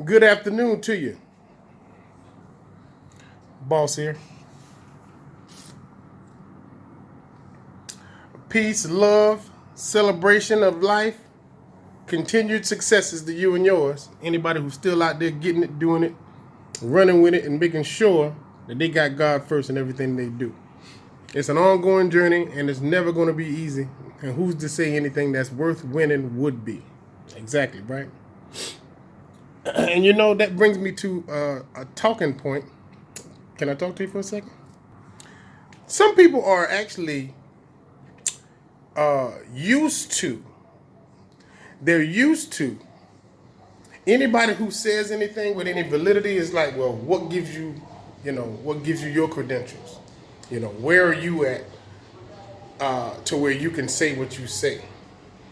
Good afternoon to you. Boss here. Peace, love, celebration of life, continued successes to you and yours. Anybody who's still out there getting it, doing it, running with it, and making sure that they got God first in everything they do. It's an ongoing journey and it's never going to be easy. And who's to say anything that's worth winning would be? Exactly, right? And that brings me to a talking point. Can I talk to you for a second? Some people are actually used to, they're used to anybody who says anything with any validity is like, well, what gives you, what gives you your credentials? Where are you at to where you can say what you say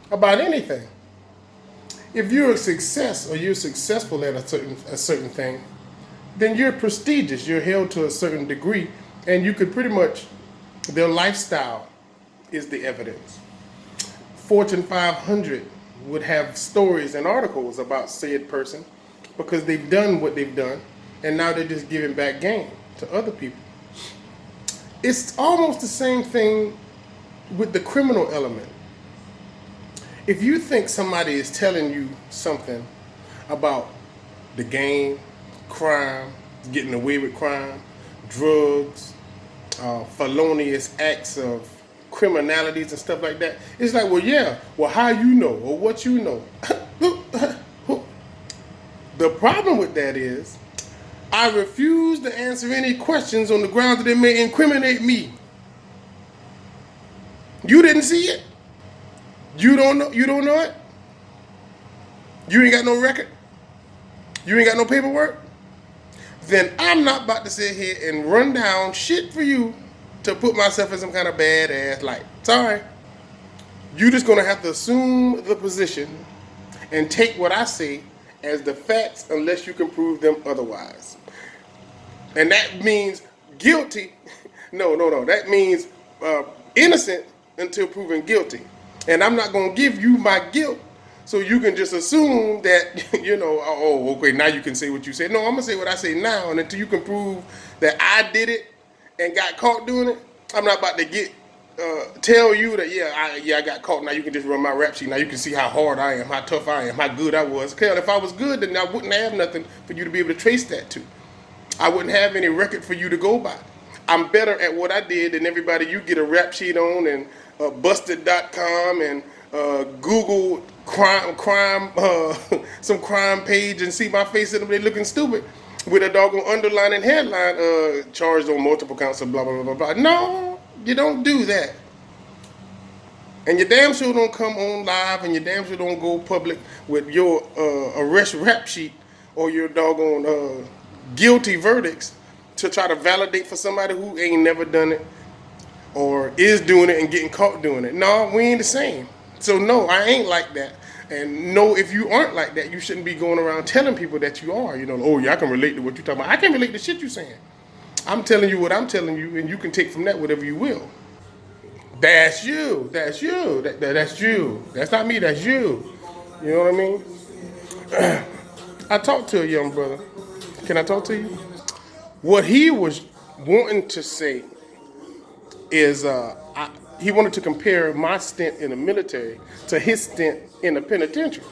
about anything? If you're a success or you're successful at a certain thing, then you're prestigious. You're held to a certain degree, and you could pretty much, their lifestyle is the evidence. Fortune 500 would have stories and articles about said person because they've done what they've done, and now they're just giving back game to other people. It's almost the same thing with the criminal element. If you think somebody is telling you something about the game, crime, getting away with crime, drugs, felonious acts of criminalities and stuff like that, it's like, well, yeah, well, how you know or what you know. The problem with that is I refuse to answer any questions on the grounds that they may incriminate me. You didn't see it. You don't know it. You ain't got no record. You ain't got no paperwork. Then I'm not about to sit here and run down shit for you to put myself in some kind of badass light. Sorry. You're just gonna have to assume the position and take what I say as the facts unless you can prove them otherwise. And that means guilty. No. That means innocent until proven guilty. And I'm not gonna give you my guilt so you can just assume that, okay, now you can say what you say. No, I'm gonna say what I say now, and until you can prove that I did it and got caught doing it, I'm not about to tell you that I got caught. Now you can just run my rap sheet. Now you can see how hard I am, how tough I am, how good I was. Hell, if I was good, then I wouldn't have nothing for you to be able to trace that to. I wouldn't have any record for you to go by. I'm better at what I did than everybody you get a rap sheet on and busted.com and Google crime some crime page and see my face and they looking stupid with a doggone underlining headline charged on multiple counts of blah blah blah blah blah. No, you don't do that. And you damn sure don't come on live and you damn sure don't go public with your arrest rap sheet or your doggone guilty verdicts to try to validate for somebody who ain't never done it or is doing it and getting caught doing it. No, we ain't the same. So no, I ain't like that. And no, if you aren't like that, you shouldn't be going around telling people that you are. Oh yeah, I can relate to what you're talking about. I can relate to shit you're saying. I'm telling you what I'm telling you, and you can take from that whatever you will. That's you. That's you. That's you. That's not me. That's you. You know what I mean? I talked to a young brother. Can I talk to you? What he was wanting to say is he wanted to compare my stint in the military to his stint in the penitentiary.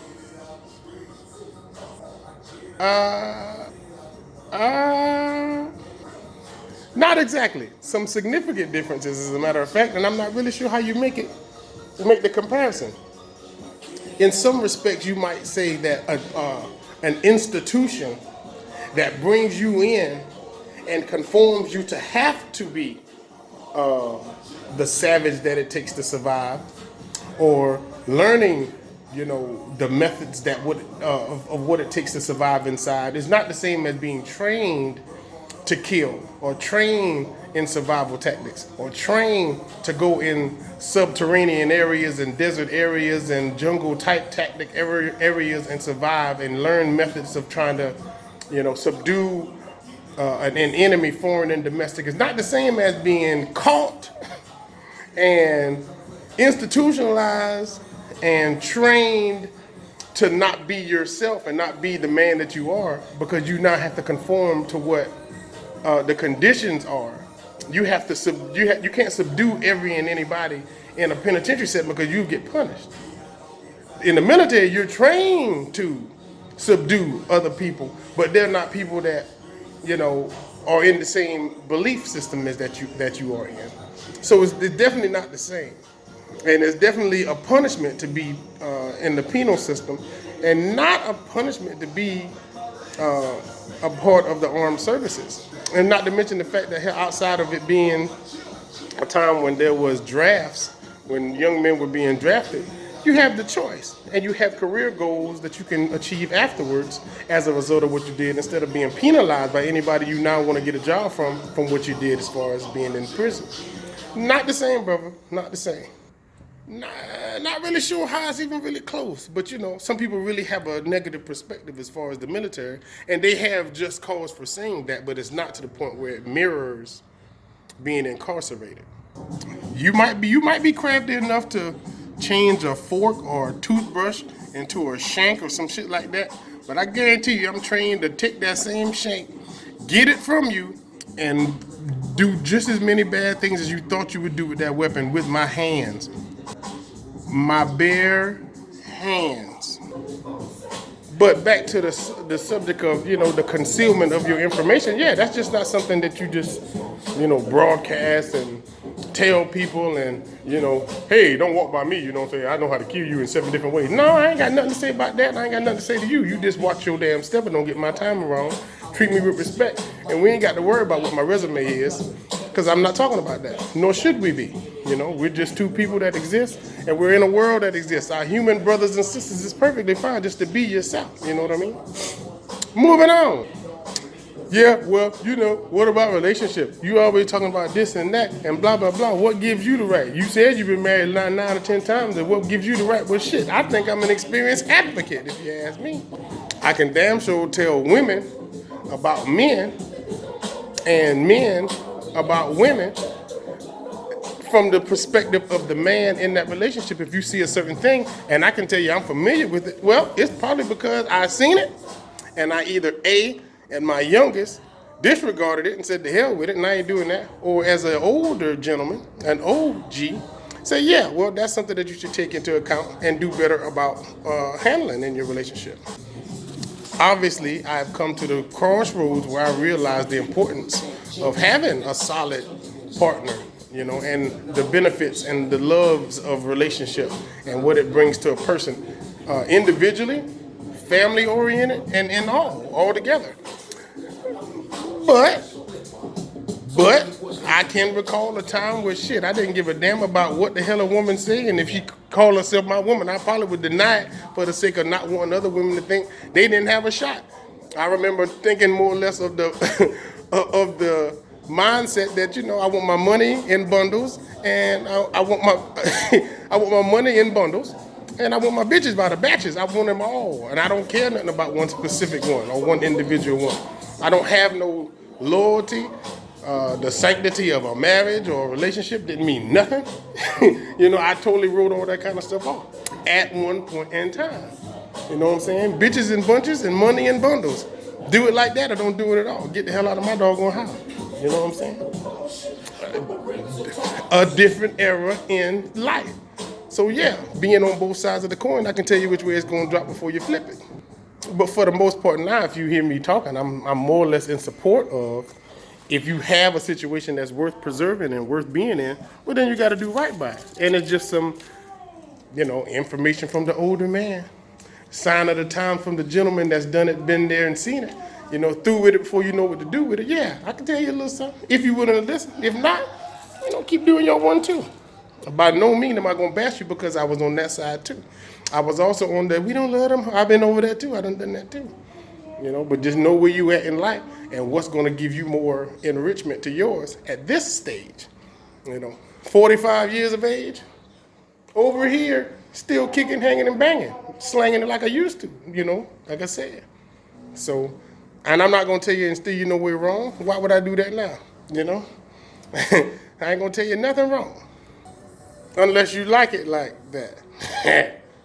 Not exactly. Some significant differences, as a matter of fact, and I'm not really sure how you make the comparison. In some respects, you might say that an institution that brings you in and conforms you to have to be the savage that it takes to survive, or learning, the methods that would of what it takes to survive inside is not the same as being trained to kill or trained in survival tactics or trained to go in subterranean areas and desert areas and jungle type tactic areas and survive and learn methods of trying to subdue an enemy, foreign and domestic. Is not the same as being caught and institutionalized and trained to not be yourself and not be the man that you are, because you now have to conform to what the conditions are. You have to you can't subdue every and anybody in a penitentiary setting because you get punished. In the military, you're trained to subdue other people, but they're not people that, you know, are in the same belief system as that you are in. So it's definitely not the same. And it's definitely a punishment to be in the penal system, and not a punishment to be a part of the armed services. And not to mention the fact that outside of it being a time when there was drafts, when young men were being drafted, you have the choice, and you have career goals that you can achieve afterwards as a result of what you did, instead of being penalized by anybody you now want to get a job from what you did as far as being in prison. Not the same, brother. Not the same. Not really sure how it's even really close, but you know, some people really have a negative perspective as far as the military, and they have just cause for saying that, but it's not to the point where it mirrors being incarcerated. You might be crafty enough to change a fork or a toothbrush into a shank or some shit like that, but I guarantee you, I'm trained to take that same shank, get it from you, and do just as many bad things as you thought you would do with that weapon with my hands. My bare hands. But back to the subject of, you know, the concealment of your information. Yeah, that's just not something that you just, you know, broadcast and tell people and, you know, hey, don't walk by me, you know what I'm saying? I know how to kill you in 7 different ways. No, I ain't got nothing to say about that. I ain't got nothing to say to you. You just watch your damn step and don't get my time wrong. Treat me with respect. And we ain't got to worry about what my resume is, because I'm not talking about that. Nor should we be. You know, we're just 2 people that exist, and we're in a world that exists. Our human brothers and sisters is perfectly fine just to be yourself. You know what I mean? Moving on. Yeah, well, you know, what about relationship? You always talking about this and that and blah, blah, blah. What gives you the right? You said you've been married 9 or 10 times, and what gives you the right? Well, shit, I think I'm an experienced advocate, if you ask me. I can damn sure tell women about men and men about women from the perspective of the man in that relationship. If you see a certain thing, and I can tell you I'm familiar with it, well, it's probably because I've seen it, and I either A, at my youngest, disregarded it and said, to hell with it, and I ain't doing that. Or as an older gentleman, an OG, say, yeah, well, that's something that you should take into account and do better about handling in your relationship. Obviously, I've come to the crossroads where I realize the importance of having a solid partner, you know, and the benefits and the loves of relationship and what it brings to a person individually, family oriented, and in all together. But I can recall a time where shit, I didn't give a damn about what the hell a woman say, and if she called herself my woman, I probably would deny it for the sake of not wanting other women to think they didn't have a shot. I remember thinking more or less of the of the mindset that, you know, I want my money in bundles, and I want my I want my money in bundles, and I want my bitches by the batches. I want them all, and I don't care nothing about one specific one or one individual one. I don't have no loyalty. The sanctity of a marriage or a relationship didn't mean nothing. You know, I totally wrote all that kind of stuff off at one point in time. You know what I'm saying? Bitches in bunches and money in bundles. Do it like that or don't do it at all. Get the hell out of my doggone house. You know what I'm saying? A different era in life. So yeah, being on both sides of the coin, I can tell you which way it's going to drop before you flip it. But for the most part now, if you hear me talking, I'm more or less in support of, if you have a situation that's worth preserving and worth being in, well, then you got to do right by it. And it's just some, you know, information from the older man. Sign of the time from the gentleman that's done it, been there and seen it. You know, through with it before you know what to do with it. Yeah, I can tell you a little something. If you're willing to listen. If not, you know, keep doing your one too. By no means am I going to bash you because I was on that side too. I was also on that, we don't love them. I've been over that too. I done that too. You know, but just know where you at in life and what's going to give you more enrichment to yours at this stage. You know, 45 years of age, over here, still kicking, hanging, and banging, slanging it like I used to, you know, like I said. So, and I'm not going to tell you and still you know we're wrong. Why would I do that now, you know? I ain't going to tell you nothing wrong unless you like it like that.